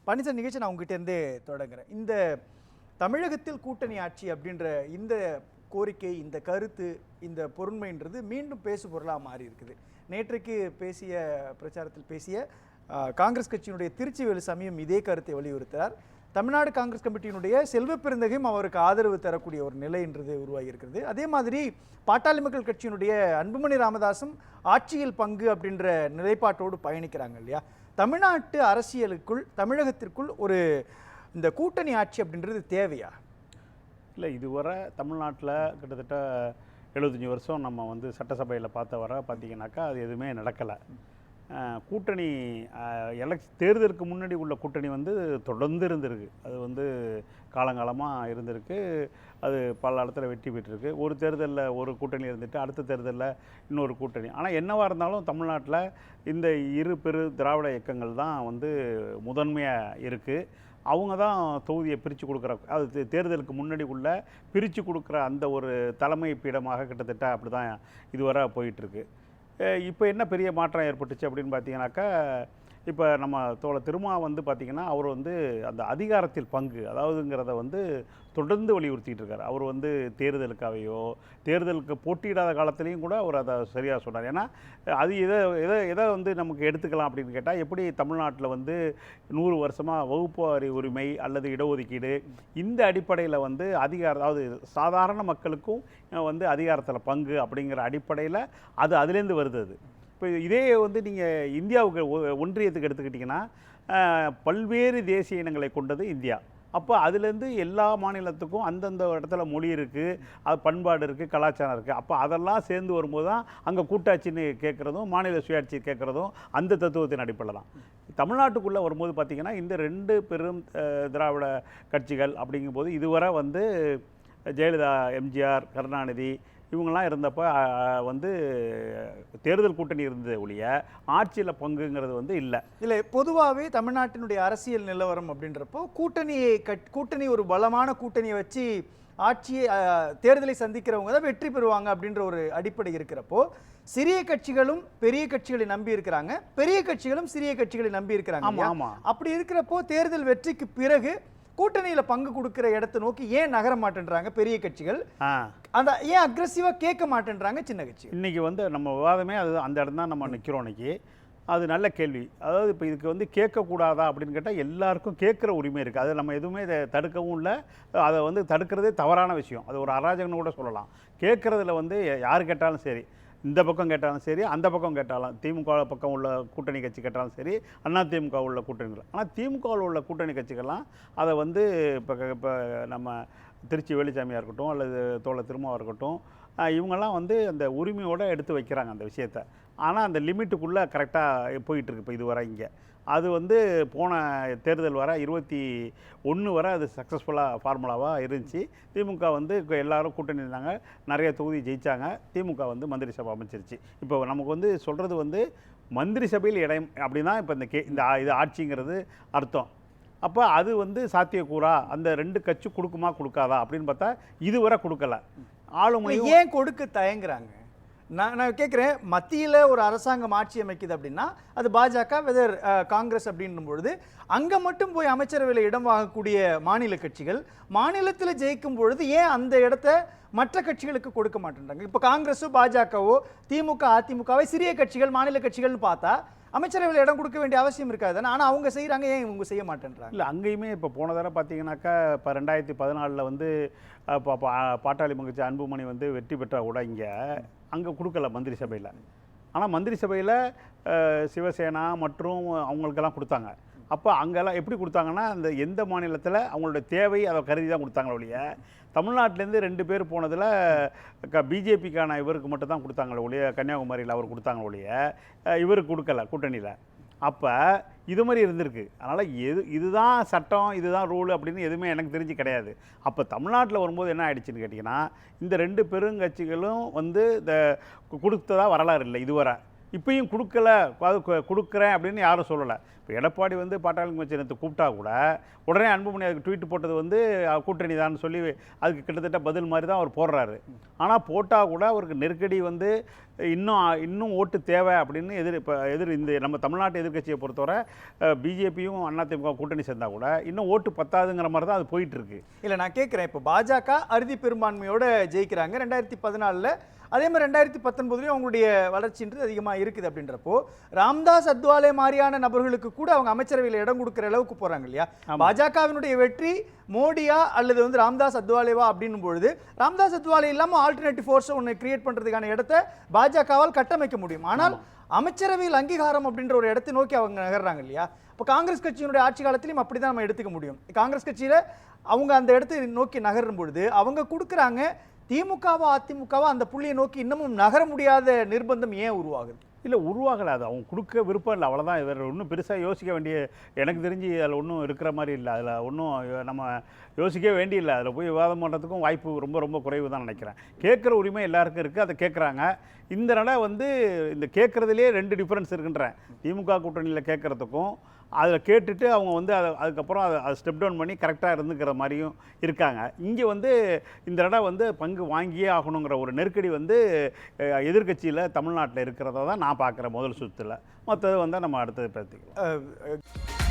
பழனிசாமி நிகழ்ச்சி நான் உங்ககிட்டேருந்தே தொடங்குறேன். இந்த தமிழகத்தில் கூட்டணி ஆட்சி அப்படின்ற இந்த கோரிக்கை, இந்த கருத்து, இந்த பொருண்மைன்றது மீண்டும் பேசு பொருளாக மாறி இருக்குது. நேற்றைக்கு பிரச்சாரத்தில் பேசிய காங்கிரஸ் கட்சியினுடைய திருச்சி வேலுசாமியும் இதே கருத்தை வலியுறுத்தினார். தமிழ்நாடு காங்கிரஸ் கமிட்டியினுடைய செல்வ பெருந்தகையும் அவருக்கு ஆதரவு தரக்கூடிய ஒரு நிலைன்றது உருவாகி இருக்கிறது. அதே மாதிரி பாட்டாளி மக்கள் கட்சியினுடைய அன்புமணி ராமதாசும் ஆட்சியில் பங்கு அப்படின்ற நிலைப்பாட்டோடு பயணிக்கிறாங்க இல்லையா? தமிழ்நாட்டு அரசியலுக்குள், தமிழகத்திற்குள் ஒரு இந்த கூட்டணி ஆட்சி அப்படின்றது தேவையா? இல்லை, இதுவரை தமிழ்நாட்டில் கிட்டத்தட்ட 75 வருஷம் நம்ம வந்து சட்டசபையில் பார்த்த வர பார்த்தீங்கன்னாக்கா அது எதுவுமே நடக்கலை. கூட்டணி தேர்தலுக்கு முன்னாடி உள்ள கூட்டணி வந்து தொடர்ந்து இருந்திருக்கு. அது வந்து காலங்காலமாக இருந்திருக்கு. அது பல இடத்துல வெற்றி பெற்றிருக்கு. ஒரு தேர்தலில் ஒரு கூட்டணி இருந்துட்டு அடுத்த தேர்தலில் இன்னொரு கூட்டணி. ஆனால் என்னவாக இருந்தாலும் தமிழ்நாட்டில் இந்த இரு பெரு திராவிட இயக்கங்கள் தான் வந்து முதன்மையாக இருக்குது. அவங்க தான் தொகுதியை பிரித்து கொடுக்குற, அது தேர்தலுக்கு முன்னாடி உள்ள பிரித்து கொடுக்குற அந்த ஒரு தலைமை பீடமாக கிட்டத்தட்ட அப்படி தான் இதுவரை போயிட்டுருக்கு. இப்போ என்ன பெரிய மாற்றம் ஏற்பட்டுச்சு அப்படின்னு பார்த்தீங்கன்னாக்கா, இப்போ நம்ம தோழர் திருமா வந்து பார்த்திங்கன்னா அவர் வந்து அந்த அதிகாரத்தில் பங்கு அதாவதுங்கிறத வந்து தொடர்ந்து வலியுறுத்திட்டு இருக்கார். அவர் வந்து தேர்தலுக்காகவோ தேர்தலுக்கு போட்டியிடாத காலத்துலேயும் கூட அவர் அதை சரியாக சொன்னார். ஏன்னா அது எதை வந்து நமக்கு எடுத்துக்கலாம் அப்படின்னு கேட்டால், எப்படி தமிழ்நாட்டில் வந்து 100 வருஷமாக வகுப்புவாரி உரிமை அல்லது இடஒதுக்கீடு இந்த அடிப்படையில் வந்து அதாவது சாதாரண மக்களுக்கும் வந்து அதிகாரத்தில் பங்கு அப்படிங்கிற அடிப்படையில் அதுலேருந்து வருது. அது இப்போ இதே வந்து நீங்கள் இந்தியாவுக்கு ஒன்றியத்துக்கு எடுத்துக்கிட்டிங்கன்னா பல்வேறு தேசிய இனங்களை கொண்டது இந்தியா. அப்போ அதுலேருந்து எல்லா மாநிலத்துக்கும் அந்தந்த இடத்துல மொழி இருக்குது, அது பண்பாடு இருக்குது, கலாச்சாரம் இருக்குது. அப்போ அதெல்லாம் சேர்ந்து வரும்போது தான் அங்கே கூட்டாட்சின்னு கேட்குறதும் மாநில சுயாட்சி கேட்குறதும் அந்த தத்துவத்தின் அடிப்படையில் தான். தமிழ்நாட்டுக்குள்ளே வரும்போது பார்த்திங்கன்னா இந்த 2 பெரும் திராவிட கட்சிகள் அப்படிங்கும்போது இதுவரை வந்து ஜெயலலிதா, எம்ஜிஆர், கருணாநிதி இவங்கெல்லாம் இருந்தப்போ வந்து தேர்தல் கூட்டணி இருந்தது ஒழிய ஆட்சியில் பங்குங்கிறது வந்து இல்லை. பொதுவாகவே தமிழ்நாட்டினுடைய அரசியல் நிலவரம் அப்படின்றப்போ கூட்டணி ஒரு பலமான கூட்டணியை வச்சு ஆட்சியை தேர்தலை சந்திக்கிறவங்க தான் வெற்றி பெறுவாங்க அப்படின்ற ஒரு அடிப்படை இருக்கிறப்போ, சிறிய கட்சிகளும் பெரிய கட்சிகளை நம்பி இருக்கிறாங்க, பெரிய கட்சிகளும் சிறிய கட்சிகளை நம்பி இருக்கிறாங்க. அப்படி இருக்கிறப்போ தேர்தல் வெற்றிக்கு பிறகு கூட்டணியில பங்கு கொடுக்கிற இடத்தை நோக்கி ஏன் நகர மாட்டேன்றாங்க பெரிய கட்சிகள்? அந்த ஏன் அக்ரெசிவா கேட்க மாட்டேன்றாங்க சின்ன கட்சி? இன்னைக்கு வந்து நம்ம விவாதமே அது அந்த இடம் தான் நம்ம நிற்கிறோம் இன்னைக்கு. அது நல்ல கேள்வி. அதாவது இப்போ இதுக்கு வந்து கேட்கக்கூடாதா அப்படின்னு கேட்டால் எல்லாருக்கும் கேட்குற உரிமை இருக்குது. அதை நம்ம எதுவுமே இதை தடுக்கவும் இல்லை. அதை வந்து தடுக்கிறதே தவறான விஷயம். அது ஒரு அராஜகம்னு கூட சொல்லலாம். கேட்குறதுல வந்து யார் கேட்டாலும் சரி, இந்த பக்கம் கேட்டாலும் சரி, அந்த பக்கம் கேட்டாலும், திமுக பக்கம் உள்ள கூட்டணி கட்சி கேட்டாலும் சரி, அதிமுக உள்ள கூட்டணிகள். ஆனால் திமுகவில் உள்ள கூட்டணி கட்சிகள்லாம் அதை வந்து இப்போ நம்ம திருச்சி வேலுசாமியாக இருக்கட்டும் அல்லது தோழர் திருமாவாக இருக்கட்டும், இவங்கெல்லாம் வந்து அந்த உரிமையோடு எடுத்து வைக்கிறாங்க அந்த விஷயத்தை. ஆனால் அந்த லிமிட்டுக்குள்ளே கரெக்டாக போயிட்டுருக்கு. இப்போ இதுவரை இங்கே அது வந்து போன தேர்தல் வர 21 வரை அது சக்ஸஸ்ஃபுல்லாக ஃபார்முலாவாக இருந்துச்சு. திமுக வந்து எல்லோரும் கூட்டணி இருந்தாங்க, நிறைய தொகுதி ஜெயித்தாங்க. திமுக வந்து மந்திரி சபை அமைச்சிருச்சு. இப்போ நமக்கு வந்து சொல்கிறது வந்து மந்திரி சபையில் இடம் அப்படின்னா இப்போ இந்த இது ஆட்சிங்கிறது அர்த்தம். அப்போ அது வந்து சாத்தியக்கூறா, அந்த 2 கட்சி கொடுக்குமா கொடுக்காதா அப்படின்னு பார்த்தா இதுவரை கொடுக்கல. ஆளுமை ஏன் கொடுக்க தயங்குறாங்க? நான் கேட்குறேன், மத்தியில் ஒரு அரசாங்கம் ஆட்சி அமைக்குது அப்படின்னா அது பாஜக வெதர் காங்கிரஸ் அப்படின்னும் பொழுது அங்கே மட்டும் போய் அமைச்சரவையில் இடம் வாங்கக்கூடிய மாநில கட்சிகள் மாநிலத்தில் ஜெயிக்கும் பொழுது ஏன் அந்த இடத்த மற்ற கட்சிகளுக்கு கொடுக்க மாட்டேன்றாங்க? இப்போ காங்கிரஸோ பாஜகவோ திமுக அதிமுகவை சிறிய கட்சிகள் மாநில கட்சிகள்னு பார்த்தா அமைச்சரவையில் இடம் கொடுக்க வேண்டிய அவசியம் இருக்காது. ஆனால் அவங்க செய்கிறாங்க, ஏன் இவங்க செய்ய மாட்டேன்றாங்க? இல்லை, அங்கேயுமே இப்போ போன தடவை பார்த்தீங்கன்னாக்கா இப்போ 2014 வந்து பாட்டாளி மக்கள் அன்புமணி வந்து வெற்றி பெற்றால் கூட அங்கே கொடுக்கல மந்திரி சபையில். ஆனால் மந்திரி சபையில் சிவசேனா மற்றும் அவங்களுக்கெல்லாம் கொடுத்தாங்க. அப்போ அங்கெல்லாம் எப்படி கொடுத்தாங்கன்னா, அந்த எந்த மாநிலத்தில் அவங்களோட தேவை அதை கருதி தான் கொடுத்தாங்களோ ஒழிய, தமிழ்நாட்டிலேருந்து 2 பேர் போனதில் பிஜேபிக்கான இவருக்கு மட்டும் தான் கொடுத்தாங்களோ ஒழிய, கன்னியாகுமரியில் அவர் கொடுத்தாங்களோ ஒழிய இவருக்கு கொடுக்கல கூட்டணியில். அப்போ இது மாதிரி இருந்திருக்கு. அதனால் இதுதான் சட்டம், இதுதான் ரூல் அப்படின்னு எதுவுமே எனக்கு தெரிஞ்சு கிடையாது. அப்போ தமிழ்நாட்டில் வரும்போது என்ன ஆயிடுச்சுன்னு கேட்டிங்கன்னா, இந்த 2 பெருங்கட்சிகளும் வந்து இந்த கொடுத்ததா வரலாறு இல்லை இதுவரை. இப்பயும் கொடுக்கல, அது கொடுக்குறேன் அப்படின்னு யாரும் சொல்லலை. இப்போ எடப்பாடி வந்து பாட்டாளி மக்கள் கூப்பிட்டா கூட உடனே அன்புமணி அதுக்கு ட்வீட் போட்டது வந்து கூட்டணி தான் சொல்லி அதுக்கு கிட்டத்தட்ட பதில் மாதிரி தான் அவர் போடுறாரு. ஆனால் போட்டால் கூட அவருக்கு நெருக்கடி வந்து இன்னும் ஓட்டு தேவை அப்படின்னு இந்த நம்ம தமிழ்நாட்டு எதிர்க்கட்சியை பொறுத்தவரை பிஜேபியும் அதிமுக கூட்டணி சேர்ந்தால் கூட இன்னும் ஓட்டு பத்தாதுங்கிற மாதிரி தான் அது போயிட்டுருக்கு. இல்லை, நான் கேட்குறேன், இப்போ பாஜக அறுதி பெரும்பான்மையோட ஜெயிக்கிறாங்க 2014, அதே மாதிரி 2019 அவங்களுடைய வளர்ச்சின்றது அதிகமாக இருக்குது. அப்படின்றப்போ ராம்தாஸ் அத்வாலே மாதிரியான நபர்களுக்கு கூட அவங்க அமைச்சரவையில் இடம் கொடுக்குற அளவுக்கு போகிறாங்க இல்லையா? பாஜகவினுடைய வெற்றி மோடியா அல்லது வந்து ராம்தாஸ் அத்வாலேவா அப்படின்னும் பொழுது ராம்தாஸ் அத்வாலே இல்லாமல் ஆல்டர்னேட்டிவ் ஃபோர்ஸை ஒன்று கிரியேட் பண்ணுறதுக்கான இடத்தை பாஜகவால் கட்டமைக்க முடியும். ஆனால் அமைச்சரவையில் அங்கீகாரம் அப்படின்ற ஒரு இடத்தை நோக்கி அவங்க நகர்றாங்க இல்லையா? இப்போ காங்கிரஸ் கட்சியினுடைய ஆட்சி காலத்திலையும் அப்படி தான் நம்ம எடுத்துக்க முடியும். காங்கிரஸ் கட்சியில் அவங்க அந்த இடத்தை நோக்கி நகரும் பொழுது அவங்க கொடுக்குறாங்க. திமுகவா அதிமுகவா அந்த புள்ளியை நோக்கி இன்னமும் நகர முடியாத நிர்பந்தம் ஏன் உருவாகுது? இல்லை, உருவாகலை. அது அவங்க கொடுக்க விருப்பம் இல்லை, அவ்வளோதான். இவர் ஒன்றும் பெருசாக யோசிக்க வேண்டிய, எனக்கு தெரிஞ்சு அதில் ஒன்றும் இருக்கிற மாதிரி இல்லை. அதில் ஒன்றும் நம்ம யோசிக்க வேண்டியில்லை. அதில் போய் விவாதம் பண்ணுறதுக்கும் வாய்ப்பு ரொம்ப ரொம்ப குறைவு தான் நினைக்கிறேன். கேட்குற உரிமை எல்லாருக்கும் இருக்குது, அதை கேட்குறாங்க. இந்த நட வந்து இந்த கேட்குறதுலேயே 2 டிஃப்ரென்ஸ் இருக்குன்றேன். திமுக கூட்டணியில் கேட்குறதுக்கும் அதில் கேட்டுட்டு அவங்க வந்து அதுக்கப்புறம் அதை ஸ்டெப் டவுன் பண்ணி கரெக்டாக இருந்துக்கிற மாதிரியும் இருக்காங்க. இங்கே வந்து இந்த இடம் வந்து பங்கு வாங்கியே ஆகணுங்கிற ஒரு நெருக்கடி வந்து எதிர்க்கட்சியில் தமிழ்நாட்டில் இருக்கிறத தான் நான் பார்க்குறேன் முதல் சுற்றில். மற்றது வந்து நம்ம அடுத்தது பேசிக்கலாம்.